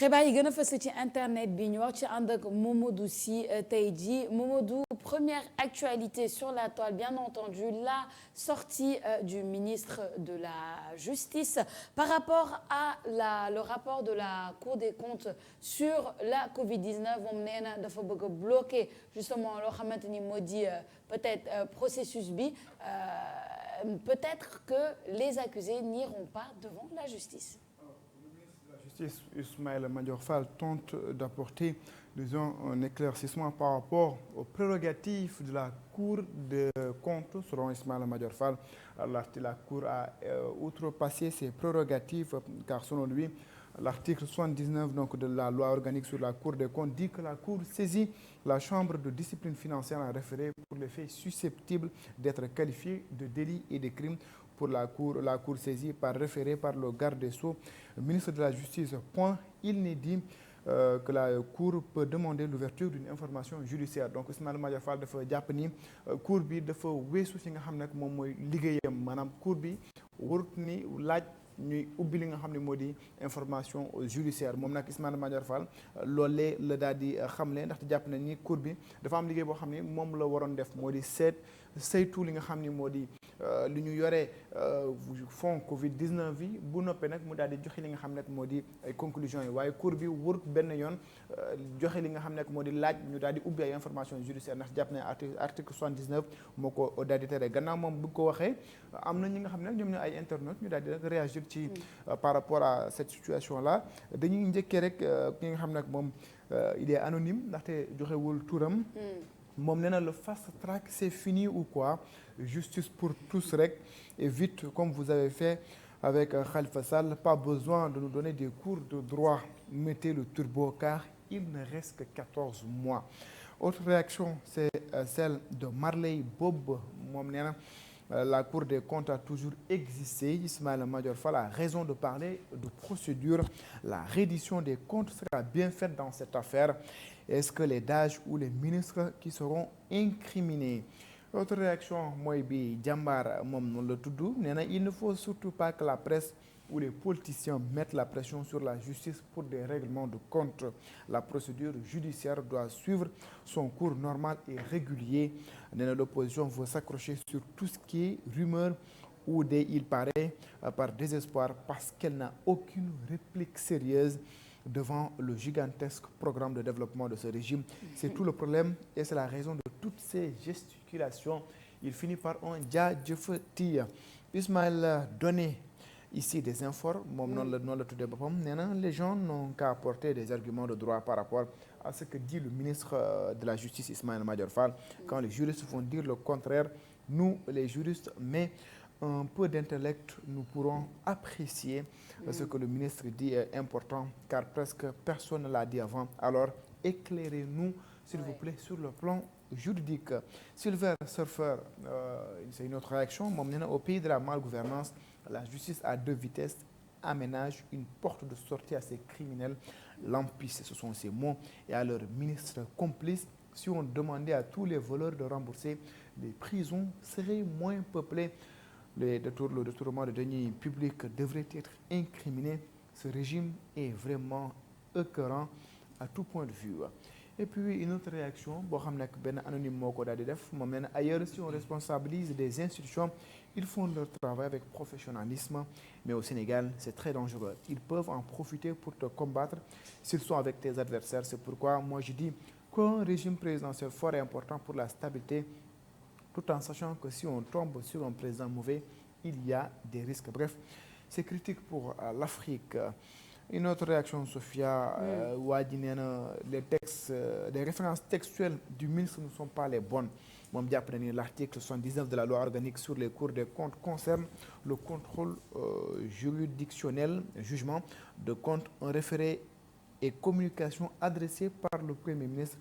xibaar yi gën a fës ci internet bi ñu wax ci ànd ak Mamadou Sy tey jii Mamadou, première actualité sur la toile, bien entendu la sortie du ministre de la Justice par rapport à le rapport de la Cour des comptes sur la Covid-19. moom nee na dafa bëgg a bloquer justement loo xamante ni moo di peut-être processus bi peut-être que les accusés n'iront pas devant la justice. Ismaïla Madior Fall tente d'apporter, disons, un éclaircissement par rapport aux prérogatives de la Cour des comptes. Selon Ismaïla Madior Fall, la Cour a outrepassé ses prérogatives car selon lui, l'article 79 donc, de la loi organique sur la Cour des comptes dit que la Cour saisit la Chambre de discipline financière en référé pour les faits susceptibles d'être qualifiés de délits et de crimes. Pour la Cour saisie par référé par le garde des Sceaux, ministre de la Justice. Point, il n'est dit que la Cour peut demander l'ouverture d'une information judiciaire. Donc Ismaïla Madior Fall dafa jàpp ni Cour bi dafa weesu ci nga xam ne moom mooy liggéeyam maanaam Cour bi warut ni laaj ñuy ubbi li nga xam ne moo di information judiciaire. moom nag Ismaïla Madior Fall loolee la daal di xamle ndaxte jàpp nañ ni Cour bi dafa am liggéey boo xam ne moom la waroon def moo di saytu li nga xam ni moo di li ñu yore fond Covid-19 bi bu noppee nag mu daal di joxe li nga xam ne moo di ay conclusions yi waaye Cour bi warut benn yoon joxe li nga xam ne moo di laaj ñu daal di ubbi ay information judiciaire ndax jàpp ne article 79 moo ko daal di tere gannaaw moom bu ko waxee am na ñi nga xam ne ñoom ñooy ay internautes ñu daal di rek réagir ci par rapport à cette situation là. dañuy njëkkee rek ki nga xam ne moom il est anonyme ndaxte joxewul turam. moom nee na le fast track c'est fini ou quoi, justice pour tous rek et vite comme vous avez fait avec Khalifa Sall, pas besoin de nous donner des cours de droit, mettez le turbo car il ne reste que 14 mois. Autre réaction c'est celle de Marley Bob. moom nee na la Cour des comptes a toujours existé. Ismaïla Madior Fall a raison de parler de procédure. La reddition des comptes sera bien faite dans cette affaire. Est-ce que les DAGE ou les ministres qui seront incriminés? Autre réaction mooy bi jàmbaar moom noonu la tudd nee na il ne faut surtout pas que la presse ou les politiciens mettent la pression sur la justice pour des règlements de compte. La procédure judiciaire doit suivre son cours normal et régulier. nee na l'opposition veut s'accrocher sur tout ce qui est rumeur ou des il paraît par désespoir parce qu'elle n'a aucune réplique sérieuse devant le gigantesque programme de développement de ce régime. C'est tout le problème et c'est la raison de toutes ces gesticulations. Il finit par un jaajëfati. Ismaël donné ici des infos moom noonu la tuddee boppam nee na les gens n'ont qu'à apporter des arguments de droit par rapport à ce que dit le ministre de la Justice Ismaïla Madior Fall. Quand les juristes vont dire le contraire, nous les juristes mais un peu d'intellect, nous pourrons apprécier ce que le ministre dit est important car presque personne ne l'a dit avant. Alors éclairez-nous s'il vous plaît sur le plan juridique. Silver Surfer, c'est une autre réaction. moom nee na au pays de la malgouvernance, la justice à deux vitesses aménage une porte de sortie à ces criminels lampistes, ce sont ces mots, et à leurs ministres complices. Si on demandait à tous les voleurs de rembourser, les prisons seraient moins peuplées. Le détournement de deniers publics devrait être incriminé. Ce régime est vraiment écœurant à tout point de vue. Et puis une autre réaction boo xam ne benn anonyme moo ko daal di def moom nee na ailleurs si on responsabilise des institutions, ils font leur travail avec professionnalisme, mais au Sénégal c'est très dangereux. Ils peuvent en profiter pour te combattre s'ils sont avec tes adversaires. C'est pourquoi moi je dis qu'un régime présidentiel fort est important pour la stabilité, tout en sachant que si on tombe sur un président mauvais, il y a des risques. Bref, c'est critique pour l'Afrique. Une autre réaction, Sophia, waa ji nee na les références textuelles du ministre ne sont pas les bonnes. moom jàpp na ni l'article 79 de la loi organique sur les cours des comptes concerne le contrôle juridictionnel, jugement de compte, un référé et communication adressée par le Premier ministre,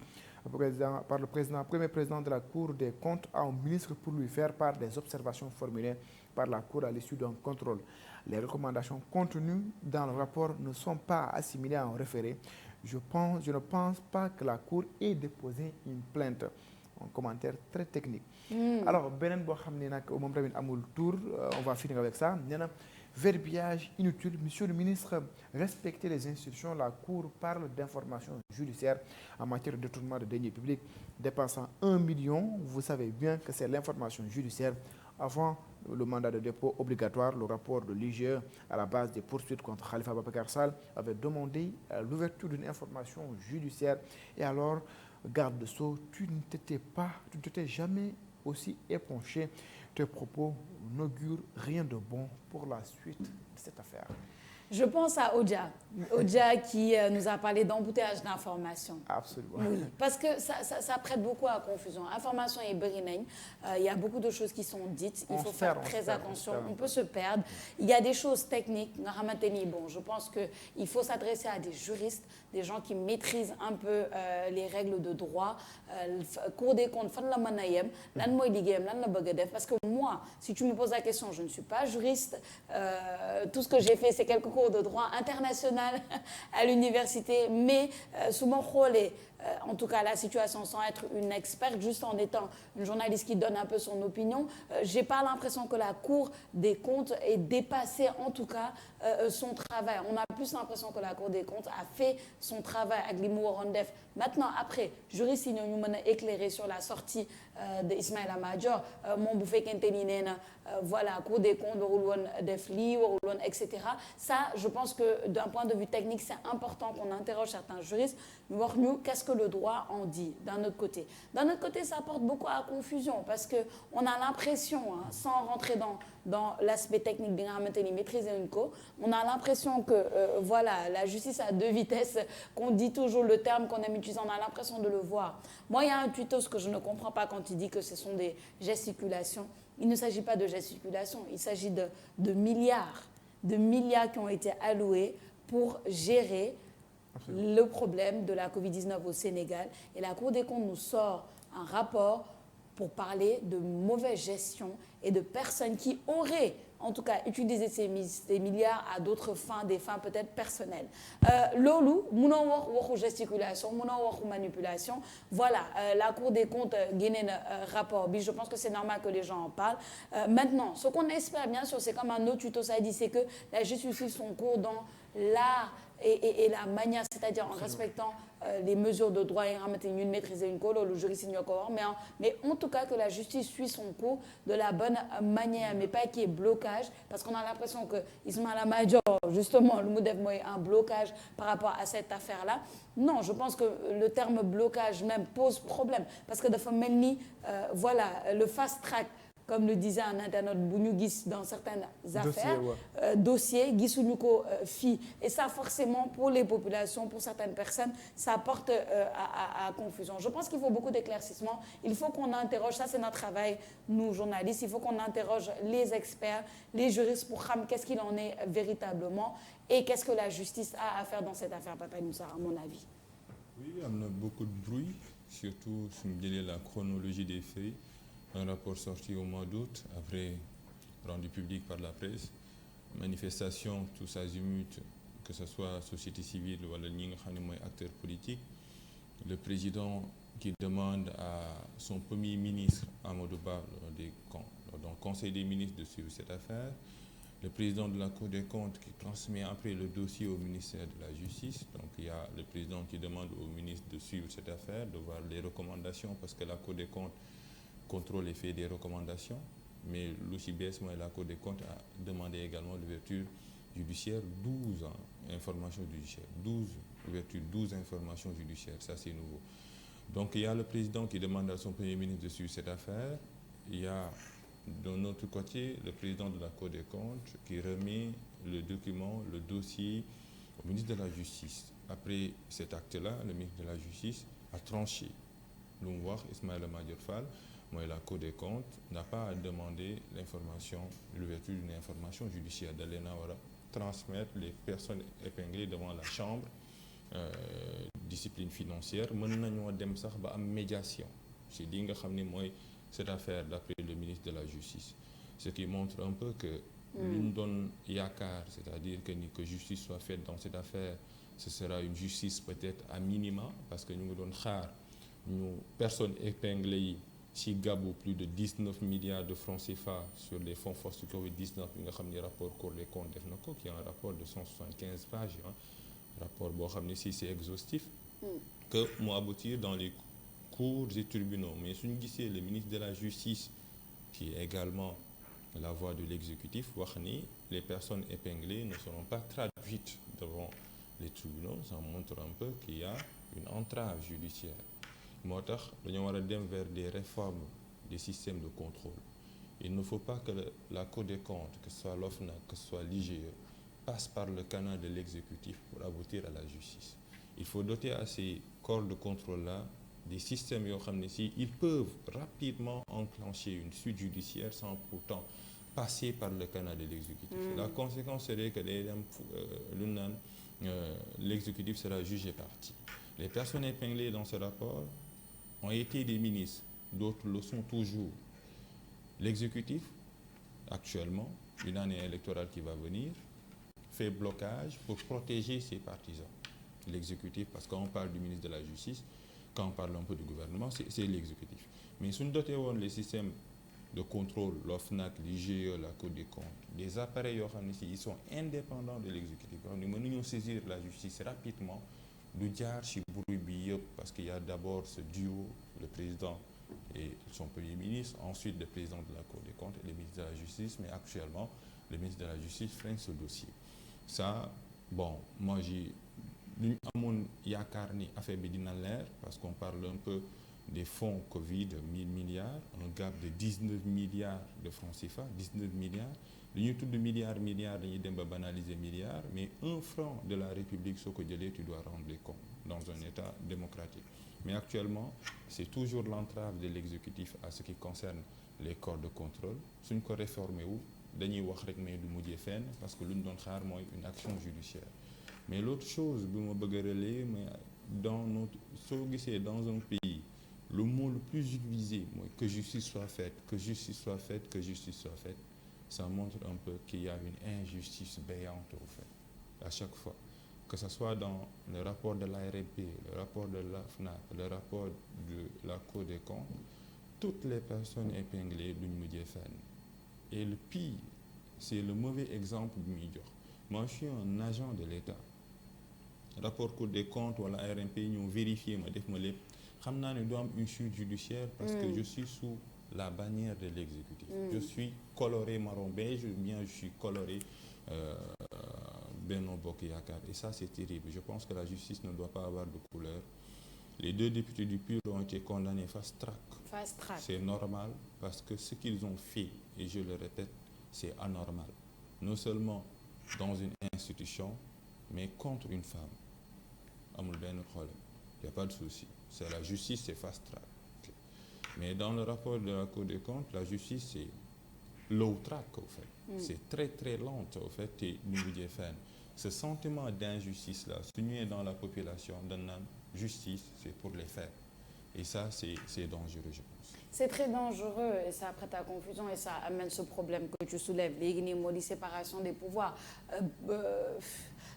premier président de la Cour des comptes à un ministre pour lui faire part des observations formulées par la Cour à l'issue d'un contrôle. Les recommandations contenues dans le rapport ne sont pas assimilées à un référé. Je ne pense pas que la Cour ait déposé une plainte. Un commentaire très technique. Alors beneen boo xam ne nag moom tamit amul tour, on va finir avec ça. nee na verbiage inutile. Monsieur le ministre, respectez les institutions. La Cour parle d'informations judiciaires en matière de détournement de deniers publics dépassant 1 million. Vous savez bien que c'est l'information judiciaire. Avant le mandat de dépôt obligatoire, le rapport de l'IGE à la base des poursuites contre Khalifa Abubakar Sall avait demandé l'ouverture d'une information judiciaire. Et alors, garde de Sceaux, tu ne t'étais jamais aussi épanché. Tes propos n'augurent rien de bon pour la suite de cette affaire. Je pense à Odja qui nous a parlé d'embouteillage d'informations. Absolument. Oui, parce que ça prête beaucoup à confusion. Information est brineng. Il y a beaucoup de choses qui sont dites. Il faut faire très attention. On peut se perdre. Il y a des choses techniques. Bon, je pense qu'il faut s'adresser à des juristes, des gens qui maîtrisent un peu les règles de droit. Cour des comptes, parce que moi, si tu me poses la question, je ne suis pas juriste. Tout ce que j'ai fait, c'est quelques cours de droit international à l'université, mais souvent en tout cas la situation sans être une experte, juste en étant une journaliste qui donne un peu son opinion, j'ai pas l'impression que la Cour des comptes ait dépassé en tout cas son travail. On a plus l'impression que la Cour des comptes a fait son travail avec l'Imo Rondef. Maintenant, après, juriste nous éclairé sur la sortie d'Ismaïla Madior, mon bouffé Kenteninen, voilà, Cour des comptes, Defli, etc. Ça, je pense que d'un point de vue technique, c'est important qu'on interroge certains juristes. Qu'est-ce que le droit en dit d'un autre côté? D'un autre côté, ça apporte beaucoup à confusion parce qu'on a l'impression, sans rentrer dans l'aspect technique de maîtriser une co, on a l'impression que voilà, la justice à deux vitesses, qu'on dit toujours le terme qu'on aime utiliser, on a l'impression de le voir. Moi, il y a un tuto, ce que je ne comprends pas quand il dit que ce sont des gesticulations. Il ne s'agit pas de gesticulations, il s'agit de milliards qui ont été alloués pour gérer le problème de la Covid-19 au Sénégal. Et la Cour des comptes nous sort un rapport pour parler de mauvaise gestion et de personnes qui auraient, en tout cas, utilisé ces milliards à d'autres fins, des fins peut-être personnelles. Lolo, mounon waxu gesticulation, mounon waxu manipulation. Voilà, la Cour des comptes gagne un rapport. Je pense que c'est normal que les gens en parlent. Maintenant, ce qu'on espère bien sûr, c'est comme un autre tuto, ça dit, c'est que la justice suit son cours dans l'art et la manière, c'est-à-dire en respectant les mesures de droit et en maîtriser une colo, le juriste mais en tout cas que la justice suit son cours de la bonne manière, mais pas qu'il y ait blocage, parce qu'on a l'impression que Ismaïla Madior, justement, le Moudef Moy, un blocage par rapport à cette affaire-là. Non, je pense que le terme blocage même pose problème, parce que de Fomelni, voilà, le fast track, comme le disait un internaute Bounyougis dans certaines affaires, dossiers, Gisunuko fi. Et ça, forcément, pour les populations, pour certaines personnes, ça porte à confusion. Je pense qu'il faut beaucoup d'éclaircissements. Il faut qu'on interroge, ça c'est notre travail, nous journalistes, il faut qu'on interroge les experts, les juristes pour savoir qu'est-ce qu'il en est véritablement et qu'est-ce que la justice a à faire dans cette affaire, Papa Moussa, à mon avis. Oui, il y a beaucoup de bruit, surtout si vous me la chronologie des faits. Un rapport sorti au mois d'août, après rendu public par la presse. Manifestation, tous azimuts, que ce soit société civile ou acteurs politiques. Le président qui demande à son premier ministre, Amadou Ba, dans le Conseil des ministres de suivre cette affaire. Le président de la Cour des comptes qui transmet après le dossier au ministère de la Justice. Donc il y a le président qui demande au ministre de suivre cette affaire, de voir les recommandations, parce que la Cour des comptes contrôle et fait des recommandations, mais l'OCBS, la Cour des comptes, a demandé également l'ouverture judiciaire, 12 informations judiciaires, 12 informations judiciaires, ça c'est nouveau. Donc il y a le président qui demande à son Premier ministre de suivre cette affaire, il y a d'un autre côté le président de la Cour des comptes qui remet le document, le dossier au ministre de la Justice. Après cet acte-là, le ministre de la Justice a tranché. L'Oumouar Ismaïla Madior Fall, la Cour des comptes n'a pas à demander l'ouverture d'une information judiciaire. D'Alena transmettre les personnes épinglées devant la chambre, discipline financière, nous dem sax ba am médiation. C'est dit nga xamni moy cette affaire d'après le ministre de la Justice. Ce qui montre un peu que l'une donne yakar, c'est-à-dire que justice soit faite dans cette affaire, ce sera une justice peut-être à minima, parce que nous donne xaar ñu personnes épinglées si gabu plus de 19 milliards de francs CFA sur les fonds force Covid-19 bi nga xam ni rapport Cour des comptes def na ko qui est un rapport de 175 pages rapport boo xam ne si c'est exhaustif que mu aboutir dans les cours et tribunaux mais suñu gisee le ministre de la Justice qui est également la voix de l'exécutif wax ni les personnes épinglées ne seront pas traduites devant les tribunaux ça montre un peu qu'il y a une entrave judiciaire moo tax dañoo war a dem vers des réformes des systèmes de contrôle il ne faut pas que la Cour des comptes que ce soit l'OFNAC que ce soit l'IGE passe par le canal de l'exécutif pour aboutir à la justice il faut doter à ces corps de contrôle là des systèmes yoo xam ne si ils peuvent rapidement enclencher une suite judiciaire sans pourtant passer par le canal de l'exécutif la conséquence serait que day dem lu naan l'exécutif sera jugé partie les personnes épinglées dans ce rapport ont été des ministres, d'autres le sont toujours. L'exécutif, actuellement, une année électorale qui va venir, fait blocage pour protéger ses partisans. L'exécutif, parce qu'on parle du ministre de la Justice, quand on parle un peu du gouvernement, c'est l'exécutif. Mais si nous dotons les systèmes de contrôle, l'OFNAC, l'IGE, la Cour des comptes, des appareils, ils sont indépendants de l'exécutif. Nous pouvons saisir la justice rapidement. du jaar ci bruit bi yëpp parce qu'il y a d'abord ce duo le président et son premier ministre ensuite le président de la Cour des comptes et le ministre de la Justice mais actuellement le ministre de la Justice freine ce dossier ça bon moi j'ai lu ñu amoon yaakaar ni affaire bi dina leer parce qu'on parle un peu des fonds Covid 1000 milliards un gap de 19 milliards de francs CFA 19 milliards li ñuy tudd milliards dañuy dem ba banaliser milliards mais un franc de la République soo ko jëlee tu dois rendre les comptes dans un état démocratique mais actuellement c'est toujours l'entrave de l'exécutif à ce qui concerne les corps de contrôle suñ ko réformé wu dañuy wax rek mais du mujjee fenn parce que lu ñu doon xaar mooy une action judiciaire mais l'autre chose bi ma bëgg a relayer mais dans notre soo gisee dans un pays le mot le plus utilisé mooy que justice soit faite que justice soit faite que justice soit faite ça montre un peu qu'il y a une injustice béante au fait à chaque fois que ce soit dans le rapport de l'ARMP le rapport de l'AFNAC le rapport de la Cour des comptes toutes les personnes épinglées duñ mujjee fenn et le pire c'est le mauvais exemple bi muy jox moi je suis un agent de l'État rapport Cour des comptes wala ARMP ñoo vérifier ma def ma lépp xam naa ne du am une suite judiciaire parce que je suis sous la bannière de l'exécutif je suis coloré marron beige ou bien je suis coloré Benno Bokk Yaakaar et ça c'est terrible je pense que la justice ne doit pas avoir de couleur les deux députés du PUR ont été condamnés fast track c'est normal parce que ce qu'ils ont fait et je le répète c'est anormal non seulement dans une institution mais contre une femme amul benn problème il n'y a pas de souci c'est la justice c'est fast track okay. Mais dans le rapport de la Cour des comptes la justice c'est low track au fait c'est très très lente au fait te du mujjee fenn ce sentiment d'injustice là su ñëwee dans la population dañ naan justice c'est pour les faibles et ça c'est dangereux je pense c'est très dangereux et ça prête à confusion et ça amène ce problème que tu soulèves léegi nii moo di séparation des pouvoirs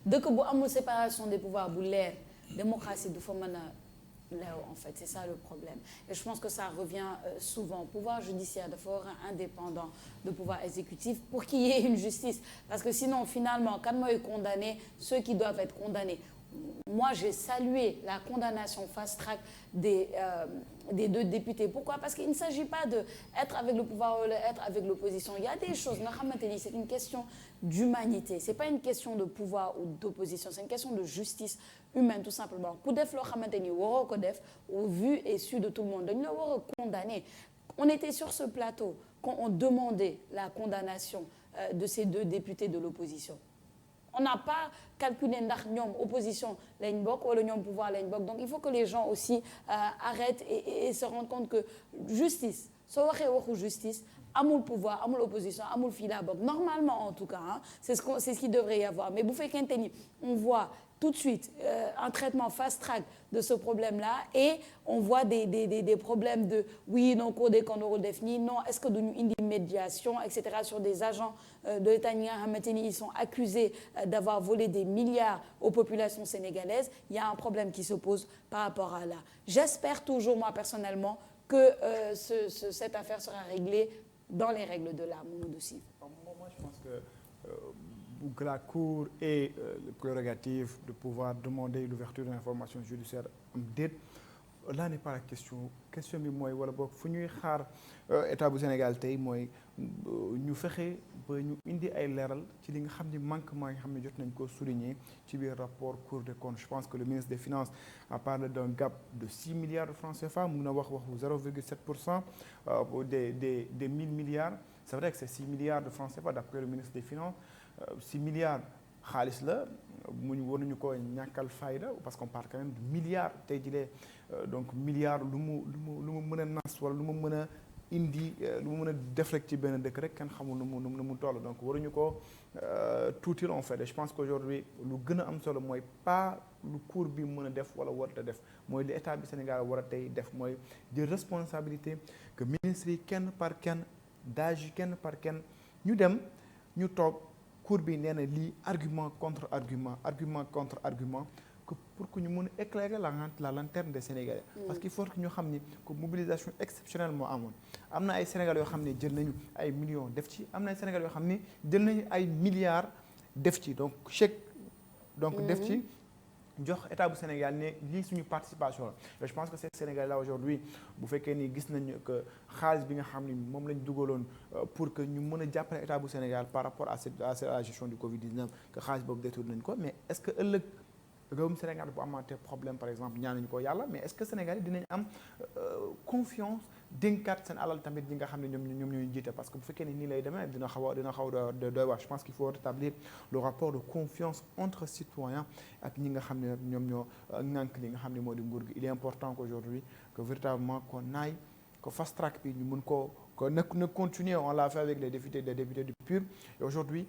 dëkk bu amul séparation des pouvoirs bu leer démocratie du fa mën a leew en fait c'est ça le problème et je pense que ça revient souvent pouvoir judiciaire dafa war a indépendant de pouvoir exécutif pour qu'il y ait une justice parce que sinon finalement kan mooy condamner ceux qui doivent être condamnés moi j'ai salué la condamnation fast track des deux députés pourquoi parce qu'il ne s'agit pas de être avec le pouvoir ou être avec l'opposition il y a des choses nga xamante ni c'est une question d'humanité c'est pas une question de pouvoir ou d'opposition c'est une question de justice humaine tout simplement ku def loo xamante ni waroo ko def au vu et su de tout le monde dañu la war a condamner on était sur ce plateau quand on demandait la condamnation de ces deux députés de l'opposition on n'a pas calculé ndax ñoom opposition lañ bokk wala ñoom pouvoir lañ bokk donc il faut que les gens aussi arrêtent et se rendent compte que justice soo waxee waxu justice amul pouvoir amul opposition amul fii laa bokk normalement en tout cas hein, c'est ce qu'il devrait y avoir mais bu fekkente ni on voit tout de suite un traitement fast track de ce problème-là et on voit des problèmes de oui non Cour des comptes warul def nii non est-ce que duñu indi médiation etc sur des agents de l'État ñi nga xamante ni ils sont accusés d'avoir volé des milliards aux populations sénégalaises il y a un problème qui se pose par rapport à là j'espère toujours moi personnellement que cette affaire sera réglée dans les règles de l'art, Mamadou Sy? Moi, je pense que la Cour ait le prérogative de pouvoir demander l'ouverture de l'information judiciaire am déet, là n'est pas la question bi mooy wala boog fu ñuy xaar état bu Sénégal tey mooy ñu fexe ba ñu indi ay leeral ci li nga xam ni manquement yi nga xam ne jot nañ ko souligner ci biir rapport Cour des comptes. Je pense que le ministre des Finances a parlé d'un gap de 6 milliards de francs CFA, mun na waxu 0,7% des 1000 milliards. C'est vrai que c'est 6 milliards de francs CFA d'après le ministre des Finances. 6 milliards xaalis la mu waruñu ko ñàkkal fayda parce qu'on parle quand même de milliards tey jii donc milliards lu mu mën a nas wala lu mu mën a indi lu mu mën a def rek ci benn dëkk rek kenn xamul nu mu toll, donc waruñu ko tuutil en fait. Et je pense qu'aujourd'hui lu gën a am solo mooy pas lu cour bi mën a def wala warut a def, mooy li état bi Sénégal war a tey def mooy jël responsabilité que ministres yi kenn par kenn DAGE yi kenn par kenn ñu dem ñu toog. Cour bi nee na lii argument contre argument que pour que ñu mën a éclairer la lanterne des Sénégalais. Parce qu'il faut que ñu xam ni que mobilisation exceptionnelle moo amoon. Am na ay Sénégalais yoo xam ne jël nañu ay millions def ci, am na ay Sénégalais yoo xam ne jël nañu ay milliards def ci, donc chèque donc def ci jox état bu Sénégal ne lii suñu participation la. Je pense que ces Sénégalais là aujourd'hui bu fekkee ni gis nañu que xaalis bi nga xam ni moom lañ dugaloon pour que ñu mën a jàppale état bu Sénégal par rapport à la gestion du Covid-19 que xaalis boobu détourné nañ ko, mais est-ce que ëllëg réewum Sénégal bu amaatee problème par exemple ñaanuñu ko yàlla, mais est-ce que Sénégal yi dinañ am confiance dénkaat seen alal tamit ñi nga xam ne ñoom ñooy jiite, parce que bu fekkee ni nii lay demee dina xaw a doy waar. Je pense qu'il faut rétablir le rapport de confiance entre citoyens ak ñi nga xam ne ñoom ñoo ŋànk li nga xam ne moo di nguur gi. Il est important qu'aujourd'hui que véritablement qu'on aille que fast track bi ñu mën ko ne continuer, on l'a fait avec les députés du PUR, et aujourd'hui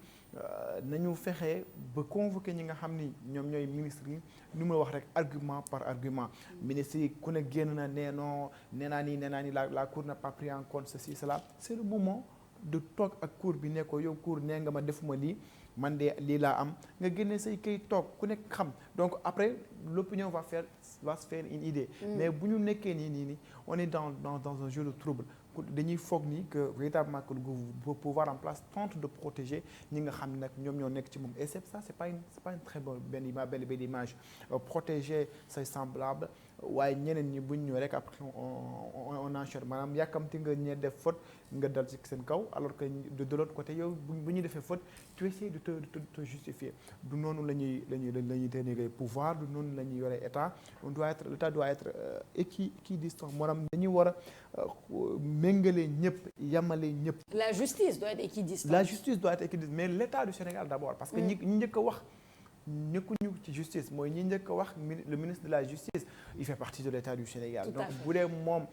nañu fexe ba convoquer ñi nga xam ni ñoom ñooy ministres yi ni ma wax rek argument par argument. Ministres yi ku ne génn na nee naa ni la Cour n'a pas pris en compte ceci cela. C'est le moment de toog ak Cour bi ne ko yow Cour nee nga ma defuma lii man de lii laa am, nga génne say kay toog ku nekk xam, donc après l'opinion va se faire une idée. Mais bu ñu nekkee nii on est dans un jeu de trouble. Dañuy foog ni que véritablement que le pouvoir en place tente de protéger ñi nga xam ne nag ñoom ñoo nekk ci moom, et c'est ça, c'est pas une très belle image. Protéger say semblables waaye ñeneen ñi buñ ñëw rek après on enchaîne, maanaam yàkkamti nga ñee def faute nga dal ci seen kaw, alors que de l'autre côté yow bu ñu defee faute tu essaies de te justifier. Du noonu la ñuy tenir pouvoir, du noonu la ñuy yore état. L'état doit être équidistant, maanaam dañuy war a méngale ñëpp yamale ñëpp. La justice doit être équidistante. Mais l'état du Sénégal d'abord, parce que ñi njëkk a wax ñëkkuñu ci justice mooy ñi njëkk a wax le ministre de la justice, il fait partie de l'état du Sénégal. Donc bu dee moom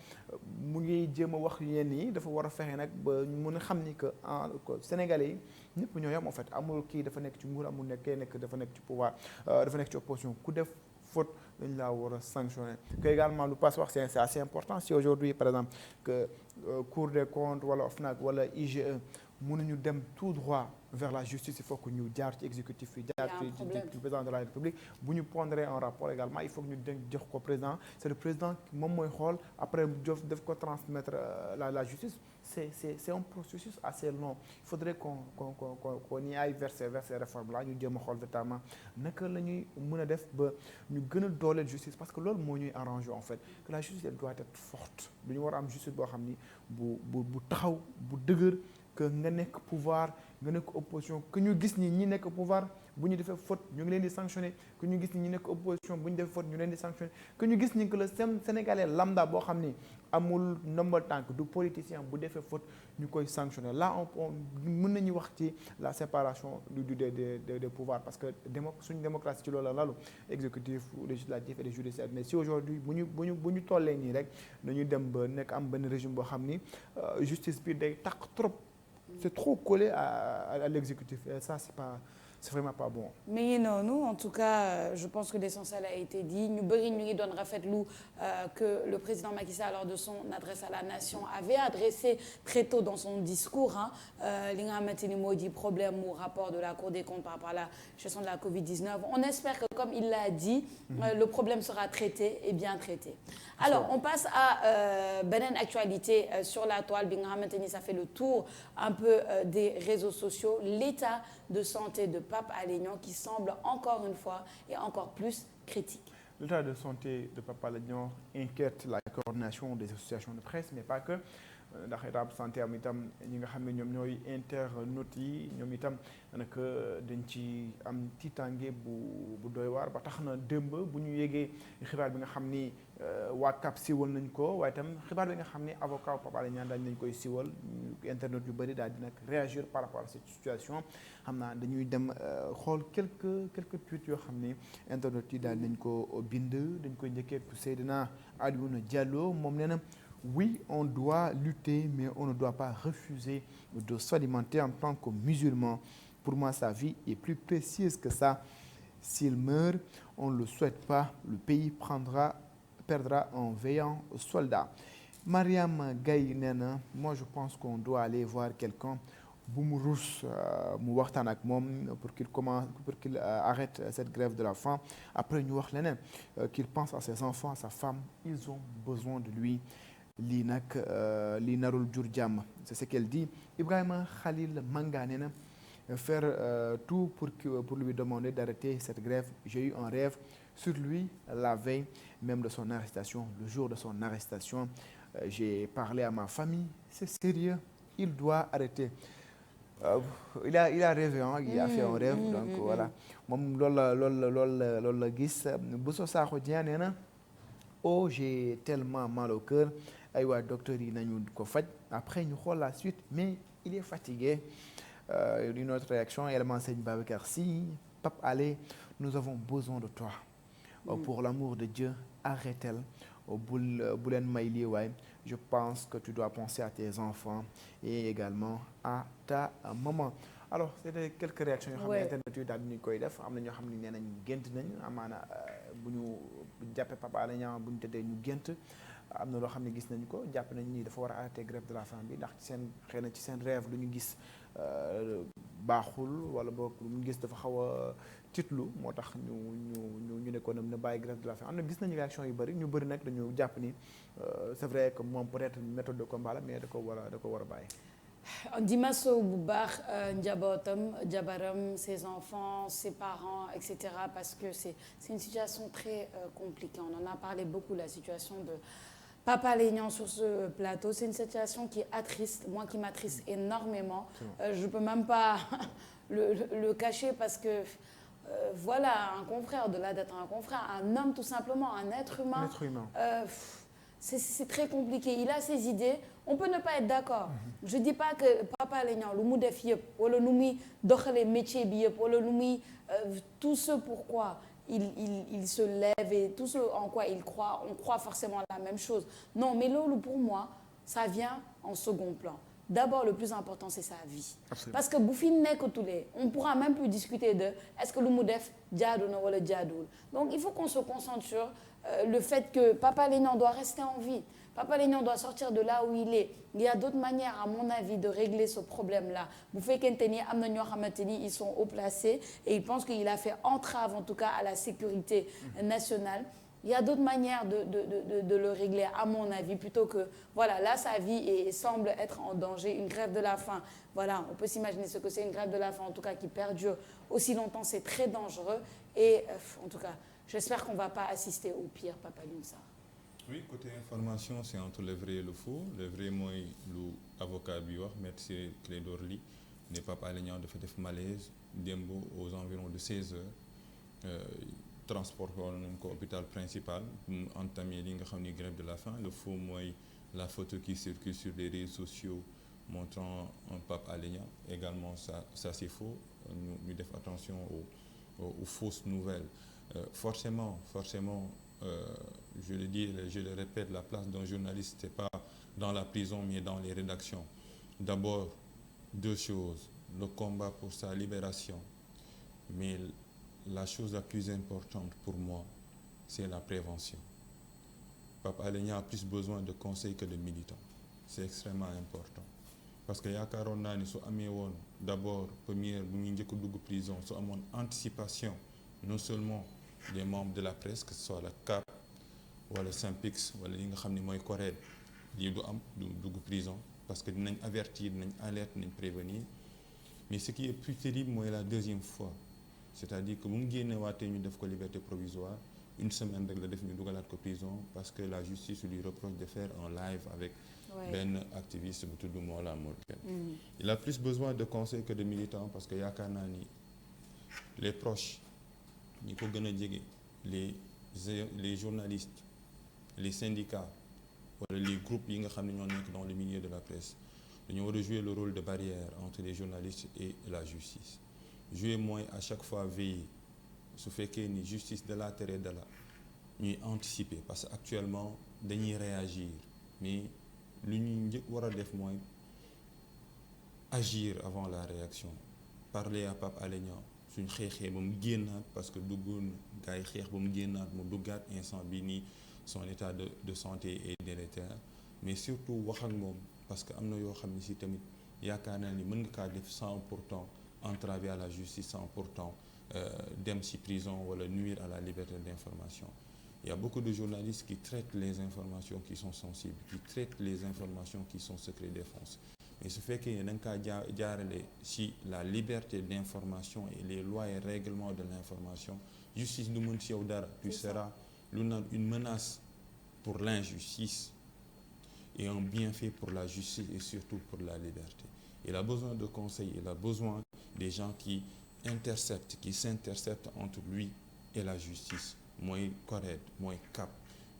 mu ngi jéem a wax yenn yi dafa war a fexe nag ba ñu mën a xam ni que Sénégalais yi ñëpp ñoo yam en fait, amul kii dafa nekk ci nguur, amul dafa nekk ci pouvoir, dafa nekk ci opposition. Ku def faute dañ laa war a sanctionner. Que également lu passe wax c'est assez important. Si aujourd'hui par exemple que Cour des comptes wala OFNAC wala IGE mënuñu dem tout droit vers la justice, il faut que ñu jaar ci exécutif yi, jaar ci président de la République. Bu ñu pondre un rapport également, il faut que ñu jox ko président. C'est le président moom mooy xool après def ko transmettre la justice. C'est un processus assez long. Il faudrait qu'on y aille vers ces réformes là, ñu jéem a xool véritablement naka la ñuy mën a def ba ñu gën a dooleel justice, parce que loolu moo ñuy arrangé en fait, que la justice elle doit être forte. Du ñu war a am justice boo xam ni bu taxaw bu dëgër, que nga nekk pouvoir nga nekk opposition, que ñu gis ni ñi nekk pouvoir bu ñu defee faute ñu ngi leen di sanctionner, que ñu gis ni ñi nekk opposition bu ñu defee faute ñu leen di sanctionner, que ñu gis ni que le Sénégalais lambda boo xam ni amul ndombal tànk du politicien bu defee faute ñu koy sanctionner. Là on mën nañu wax ci la séparation des pouvoirs, parce que suñu démocratie ci loolu la lalu, exécutif, législatif et judiciaire. Mais si aujourd'hui bu ñu tollee nii rek dañuy dem ba nekk am benn régime boo xam ni justice bi day takk trop, c'est trop collé à l'exécutif, et ça c'est vraiment pas bon. mais noonu en tout cas je pense que l'essentiel a été dit ñu bëri ñu ngi doon rafetlu que le président Macky Sall lors de son adresse à la nation avait adressé très tôt dans son discours li nga xamante ni moo di problème mu rapport de la Cour des comptes par rapport à la gestion de la Covid-19 on espère que comme il l'a dit le problème sera traité et bien traité. Alors on passe à beneen actualité sur la toile bi nga xamante ni ça fait le tour un peu des réseaux sociaux, l'état de santé de Pape Alé Niang qui semble encore une fois et encore plus critique. L'état de santé de Pape Alé Niang inquiète la coordination des associations de presse mais pas que ndax état de santé am itam ñi nga xam ne ñoom ñooy internautes yi ñoom itam naka dañ ci am tiitange bu doy waar ba tax na démb bu ñu yégee xibaar bi nga xam ni waa CAP siwal nañ ko waaye itam xibaar bi nga xam ni avocat Pape Alé Niang dañ nañ koy siwal internautes yu bëri daal di nag réagir par rapport à cette situation xam naa dañuy dem xool quelques tweets yoo xam ni internautes yi daal nañ ko bind dañ koy njëkkee Seydina Alioune Diallo moom nee na oui, on doit lutter, mais on ne doit pas refuser de s'alimenter en tant que musulman. Pour moi, sa vie est plus précieuse que ça. S'il meurt, on ne le souhaite pas. Le pays perdra un vaillant soldat. Mariam Gaye nee na moi je pense qu'on doit aller voir quelqu'un bu mu rus mu waxtaan ak moom pour qu'il arrête cette grève de la faim. Après ñu wax leneen qu'il pense à ses enfants, à sa femme. Ils ont besoin de lui. lii nag lii narul jur jàmm c'est ce qu'elle dit. Ibrahima Khalil Manga nee na faire tout pour lui demander d'arrêter cette grève. J'ai eu un rêve sur lui la veille même de son arrestation, le jour de son arrestation. J'ai parlé à ma famille, c'est sérieux, il doit arrêter. Il a rêvé il a fait un rêve donc voilà moom loolu la gis. Bousso Sakho Dieng nee na oh j'ai tellement mal au cœur ay waa docteur yi nañu ko faj après ñu xool la suite mais il est fatigué. Une autre réaction également Sëñ Babacar Sy Pape Alé nous avons besoin de toi pour l'amour de Dieu arrête-le bu leen may lii waay. Je pense que tu dois penser à tes enfants et également à ta maman. Alors c'était quelques réactions yoo xam ne internet yi daal di ñu koy def am na ñoo xam ne nee nañ gént nañ amaana bu ñu jàppee Pape Alé Niang bu ñu tëddee ñu gént am na loo xam ne gis nañ ko jàpp nañ ni dafa war a arrêter grève de la faim bi ndax ci seen xëy na ci seen rêve lu ñu gis baaxul wala boog lu ñu gis dafa xaw a titlu moo tax ñu ne ko na bàyyi grève de la faim am na gis nañu réaction yu bëri ñu bëri nag dañu jàpp ni c'est vrai que moom peut-être méthode de combat la mais da ko war a bàyyi. di masawu bu baax njabootam jabaram ses enfants ses parents etc. parce que c'est une situation très compliquée. On en a parlé beaucoup la situation de Pape Alé Niang sur ce plateau. C'est une situation qui attriste, moi qui m'attriste énormément. Je peux même pas le cacher parce que voilà un confrère au-delà d'être un confrère, un homme tout simplement, un être humain. C'est très compliqué. Il a ses idées. On peut ne pas être d'accord. Je dis pas que Pape Alé Niang lu mu def yëpp wala nu muy doxalee métier bi yëpp wala nu muy tout ce pourquoi il se lève et tout ce en quoi il croit, on croit forcément la même chose. Non, mais loolu pour moi, ça vient en second plan. D'abord, le plus important, c'est sa vie. Absolument. Parce que bu fi nekkutulee, on pourra même plus discuter de est-ce que lu mu def jaadu na wala jaaduwul. Donc, il faut qu'on se concentre sur le fait que Pape Alé Niang doit rester en vie. Pape Alé Niang doit sortir de là où il est. Il y a d'autres manières, à mon avis, de régler ce problème-là. Bu fekkente ni am na ñoo xamante ni ils sont haut placés et ils pensent qu'il a fait entrave, en tout cas, à la sécurité nationale. Il y a d'autres manières de le régler, à mon avis, plutôt que, voilà, là, sa vie semble être en danger. Une grève de la faim, voilà, on peut s'imaginer ce que c'est une grève de la faim, en tout cas, qui perdure aussi longtemps, c'est très dangereux. Et, en tout cas, j'espère qu'on ne va pas assister au pire, Papa Alioune Sarr. Oui, côté information, c'est entre le vrai et le faux. Le vrai, moi, l'avocat bi wax, maître Clédor Ly, ne Pape Alé Niang dafa def malaise démb aux environs de 16 heures. Transport nañ ko hôpital principal mu entamé li nga xam ni grève de la faim. Le faux mooy la photo qui circule sur les réseaux sociaux montrant un Pape Alé Niang. Également ça c'est faux. Ñu def attention aux fausses nouvelles. Forcément je le dis et je le répète, la place d'un journaliste c'est pas dans la prison mais dans les rédactions. D'abord deux choses, le combat pour sa libération Mais la chose la plus importante pour moi, c'est la prévention. Pape Alé Niang a plus besoin de conseils que de militants. C'est extrêmement important. Parce que yaakaaroon naa ni su amee woon d'abord première bu muy njëkk a dugg prison su amoon anticipation non seulement des membres de la presse que ce soit la CAP wala Synpics wala li nga xam ne mooy CORED lii du am du dugg prison parce que dinañ avertir dinañ alerte dinañ prévenir mais ce qui est plus terrible mooy la deuxième fois c'est-à-dire que bu mu génne waatee ñu def ko liberté provisoire une semaine rek la def ñu dugalaat ko prison parce que la justice lui reproche de faire un live avec benn activiste bu tudd Mollah Morgun. Il a plus besoin de conseils que de militants parce que yaakaar naa ni les proches ñi ko gën a jege les journalistes les syndicats wala les groupes yi nga xam ne ñoo nekk dans le milieu de la presse dañoo war a jouer le rôle de barrière entre les journalistes et la justice jouer mooy à chaque fois veiller su fekkee ni justice de la tere de la ñuy anticiper parce que actuellement dañuy réagir mais lu ñuy njëkk war a def mooy agir avant la réaction parler à Pape Alé Niang suñ xeexee ba mu génnaat parce que duggoon gars yi xeex ba mu génnaat mu duggaat instant bi nii son état de santé est délétère mais surtout wax ak moom parce que am na yoo xam ne si tamit yaakaar naa ni mën nga kaa def sans pourtant entraver à la justice sans pourtant dem ci prison wala nuire à la liberté d'information. Il y a beaucoup de journalistes qui traitent les informations qui sont sensibles, qui traitent les informations qui sont secret défense. Mais su fekkee ne da nga kaa jaarale ci la liberté d'information et les lois et règlements de l'information justice du mën ci yow dara. Tu seras lu naan une menace pour l'injustice et un bienfait pour la justice et surtout pour la liberté. Il a besoin de conseils, il a besoin des gens qui s'interceptent entre lui et la justice. Mooy CORED mooy CAP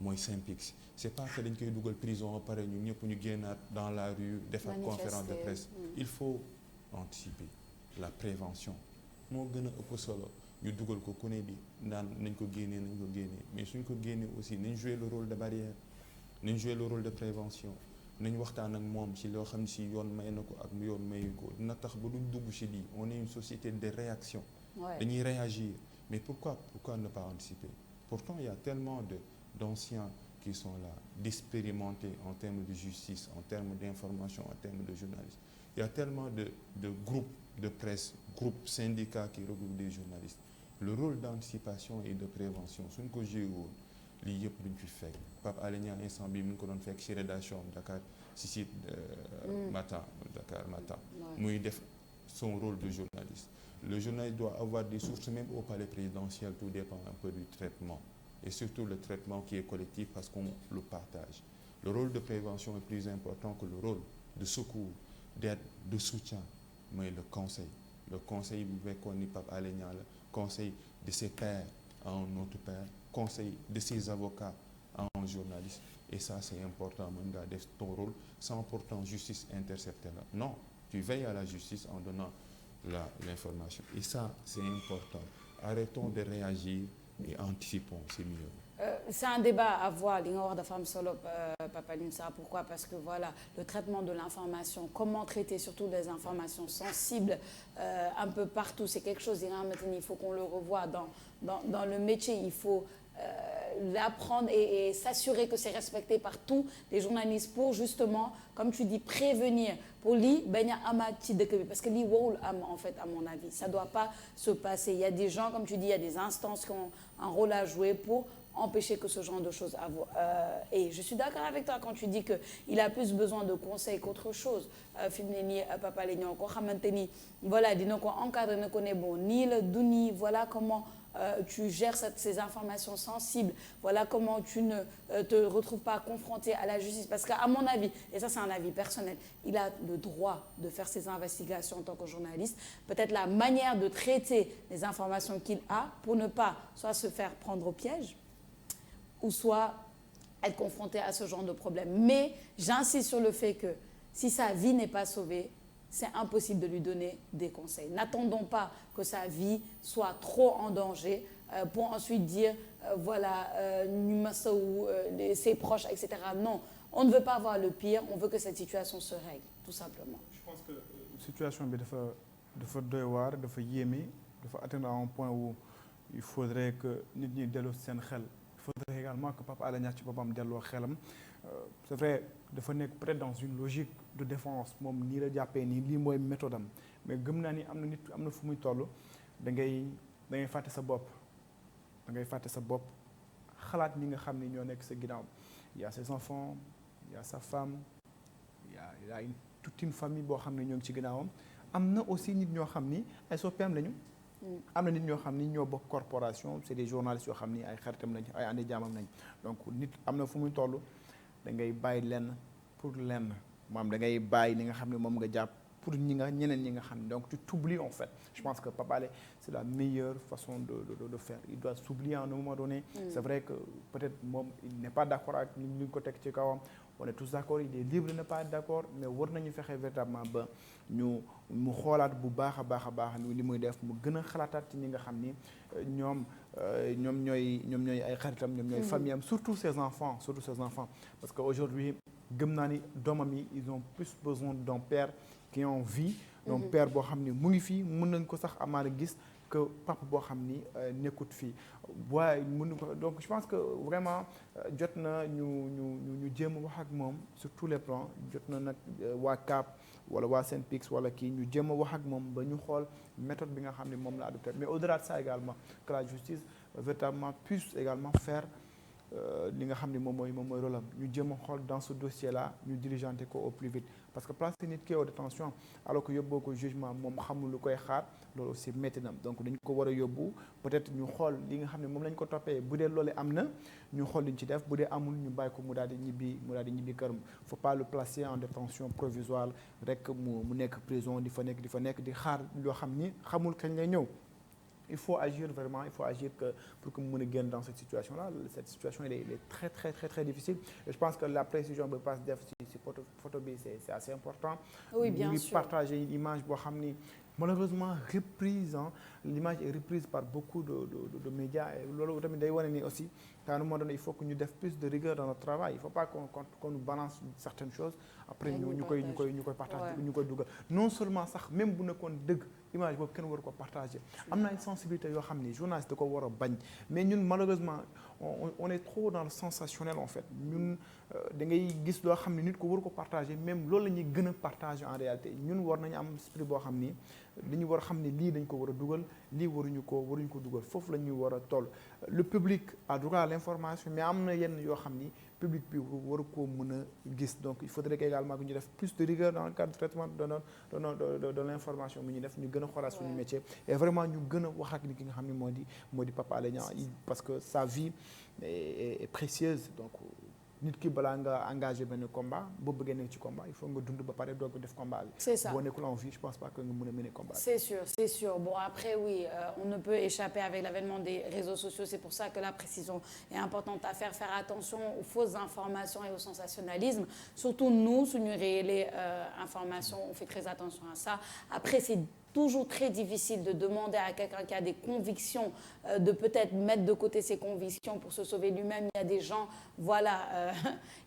mooy Synpics c'est pas que dañ koy dugal prison ba pare ñu ñëpp ñu génnaat dans la rue defar conférence de presse il faut anticiper la prévention moo gën a ëpp solo ñu dugal ko ku ne di naan nañ ko génnee mais suñ ko génnee aussi nañ jouer le rôle de barrière nañ jouer le rôle de prévention nañ waxtaan ak moom ci loo xam ne si yoon may na ko ak yoon mayu ko dina tax ba duñ dugg ci lii on est une société de réaction dañuy réagir mais pourquoi ne pas anticiper. Pourtant, il y a tellement d'anciens qui sont là, d'expérimentés en termes de justice, en termes d'information, en termes de journalisme. Il y a tellement de groupes de presse, groupes syndicats qui regroupent des journalistes. Le rôle d'anticipation et de prévention, suñ ko joué woon lii yëpp duñ fi fekk. Pape Alé Niang instant bi mu ngi ko doon fekk ci rédaction Dakar ci site Dakar Matin muy def son rôle de journaliste. Le journaliste doit avoir des sources même au palais présidentiel, tout dépend un peu du traitement. Et surtout le traitement qui est collectif parce qu'on le partage. Le rôle de prévention est plus important que le rôle de secours, d'aide, de soutien, mais le conseil. Le conseil bu fekkoon ni Pape Alé Niang la conseil de ses pairs à un autre père, conseil de ses avocats à un journaliste. Et ça c'est important, mën ngaa def ton rôle sans pourtant justice intercepter la. Non, tu veilles à la justice en donnant l'information. Et ça, c'est important. Arrêtons de réagir et anticipons, c'est mieux. C'est un débat à voir, li nga wax dafa am solo Papa Alioune Sarr. Pourquoi? Parce que voilà, le traitement de l'information, comment traiter surtout des informations sensibles un peu partout, c'est quelque chose, il faut qu'on le revoie dans le métier, il faut l'apprendre et s'assurer que c'est respecté par tous les journalistes pour justement, comme tu dis, prévenir pour lii bañ a amaat ci dëkk bi parce que lii warul am en fait à mon avis ça doit pas se passer. Il y a des gens, comme tu dis, il y a des instances qui ont un rôle à jouer pour empêcher que ce genre de choses et je suis d'accord avec toi quand tu dis que il a plus besoin de conseils qu'autre chose. Fi mu ne nii Papa Alé Niang koo xamante ni voilà dina ko encadrer na ko ne bon nii la du nii voilà comment tu gères ces informations sensibles, voilà comment tu ne te retrouves pas confronté à la justice parce qu'à mon avis, et ça c'est un avis personnel, il a le droit de faire ses investigations en tant que journaliste, peut-être la manière de traiter les informations qu'il a pour ne pas soit se faire prendre au piège ou soit être confronté à ce genre de problème. Mais j'insiste sur le fait que si sa vie n'est pas sauvée, c'est impossible de lui donner des conseils. N'attendons pas que sa vie soit trop en danger pour ensuite dire voilà, ses proches, etc. Non, on ne veut pas avoir le pire, on veut que cette situation se règle, tout simplement. Je pense que situation bi dafa doy waar, dafa yéeme dafa atteindre à un point où il faudrait que nit ñi delloo seen xel. Il faudrait également que Pape Alé Niang ci boppam delloo xelam. C'est vrai dafa nekk peut-être dans une logique de défense moom nii la jàppee nii lii mooy méthode am mais gëm naa ni am na nit am na fu muy toll da ngay fàtte sa bopp da ngay fàtte sa bopp xalaat ñi nga xam ni ñoo nekk sa ginnaaw. Il y a ses enfants, il y a sa femme, il y a toute une famille boo xam ne ñoo ngi ci ginnaawam. am na aussi nit ñoo xam ni ay soppeem lañu. am na nit ñoo xam ni ñoo bokk corporation c'est des journalistes yoo xam ni ay xaritam lañ ay andi jaamam lañ donc nit am na fu muy toll da ngay bàyyi lenn pour lenn maam da ngay bàyyi li nga xam ne moom nga jàpp pour ñeneen ñi nga xam ne donc tu t'oublies en fait. Je pense que Pape Alé c'est la meilleure façon de faire. Il doit s'oublier à un moment donné. C'est vrai que peut-être moom il n'est pas d'accord ak li ñu ko teg ci kawam. On est tous d'accord, il est libre de ne pas être d'accord, mais war nañu fexe véritablement ba mu xoolaat bu baax a baax li muy def mu gën a xalaataat ci ñi nga xam ni ñoom ñooy ay xaritam ñoom ñooy famille am surtout ses enfants parce que aujourd'hui gëm naa ni doomam yi ils ont plus besoin d'un père qui est en vie, donc père boo xam ni mu ngi fii mën nañ ko sax amaana gis que papa boo xam ni nekkut fii waaye mënu ko donc je pense que vraiment jot na ñu jéem a wax ak moom sur tous les plans jot na nag waa CAP wala waa SYNPICS wala kii ñu jéem a wax ak moom ba ñu xool méthode bi nga xam ne moom la adopté mais au-delà de ça également que la justice véritablement puisse également faire li nga xam ne moom mooy rôle am ñu jéem a xool dans ce dossier là ñu diligenté ko au plus vite parce que placer nit ki en détention alors que yóbboo ko jugement moom xamul lu koy xaar loolu aussi métti na donc dañ ko war a yóbbu peut-être ñu xool li nga xam ne moom lañ ko toppee bu dee loolu am na ñu xool liñ ci def bu dee amul ñu bàyyi ko mu daal di ñibbi këram. Faut pas le placer en détention provisoire rek mu nekk prison di fa nekk di xaar loo xam ni xamul kañ lay ñëw. Il faut agir vraiment, pour que mu mën a génn dans cette situation-là. Cette situation elle est très très très très difficile. Et je pense que la précision ba passe def ci photo bi c'est assez important. Oui, bien sûr. Partager une image boo xam ni malheureusement reprise l'image est reprise par beaucoup de médias et loolu tamit day wane ni aussi à un moment donné il faut que ñu def plus de rigueur dans notre travail. Il faut pas qu'on nous balance certaines choses après ñu koy partager ñu koy dugal non seulement sax même bu nekkoon dëgg image boobu kenn waru ko partager am na ay sensibilité yoo xam ni journaliste da ko war a bañ mais ñun malheureusement on est trop dans le sensationnel en fait ñun da ngay gis loo xam ne nit ko waru ko partager même loolu la ñuy gën a partager en réalité ñun war nañu am esprit boo xam ni dañu war a xam ne lii dañ ko war a dugal lii waruñu ko dugal foofu la ñuy war a toll le public a droit à l'information mais am na yenn yoo xam ni public bi waru koo mën a gis donc il faudrait également que ñu def plus de rigueur dans le cadre de traitement de l'information bi ñu def ñu gën a xoolaat suñu métier et vraiment ñu gën a wax ak ni ki nga xam ne moo di Pape Alé Niang parce que sa vie est précieuse donc nit ki balaa nga engagé benn combat boo bëggee nekk ci combat il faut nga dund ba pare doog def combat bi. C'est ça. boo nekkul en vie je pense pas que nga mën a mener combat bi. C'est sûr. Bon après oui, on ne peut échapper avec l'avènement des réseaux sociaux. C'est pour ça que la précision est importante à faire attention aux fausses informations et au sensationnalisme. Surtout nous, suñu réélé information, on fait très attention à ça. Après c'est toujours très difficile de demander à quelqu'un qui a des convictions de peut-être mettre de côté ses convictions pour se sauver lui-même. Il y a des gens, il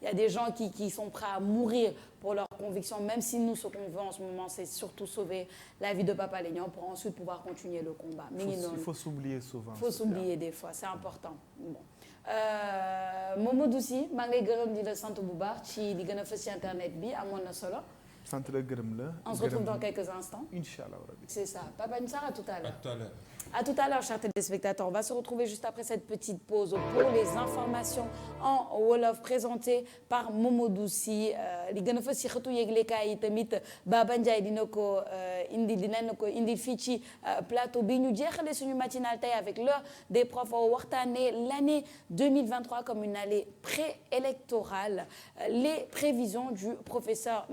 y a des gens qui sont prêts à mourir pour leurs convictions, même si nous, ce qu'on veut en ce moment, c'est surtout sauver la vie de Pape Alé Niang pour ensuite pouvoir continuer le combat. Il faut s'oublier souvent. Il faut s'oublier des fois, c'est important. Bon. Mamadou Sy maa ngi lay gërëm di la sant bu baax ci li gën a fës ci internet bi amoon na solo. sant la gërëm la. On se retrouve dans quelques instants. Inch'Allah rabbi. C'est ça. Papa Nsar, à tout à l'heure. À tout à l'heure. À tout à l'heure, chers téléspectateurs. On va se retrouver juste après cette petite pause pour les informations en wolof présentées par Mamadou Sy. li gën a fës ci xëtu yëglekaay yi tamit Baba Ndiaye dina ko indi fii ci plateau bi ñu jeexale suñu matinale tey avec l'heure des profs waxtaanee l'année 2023 comme une année préélectorale. Les prévisions du professeur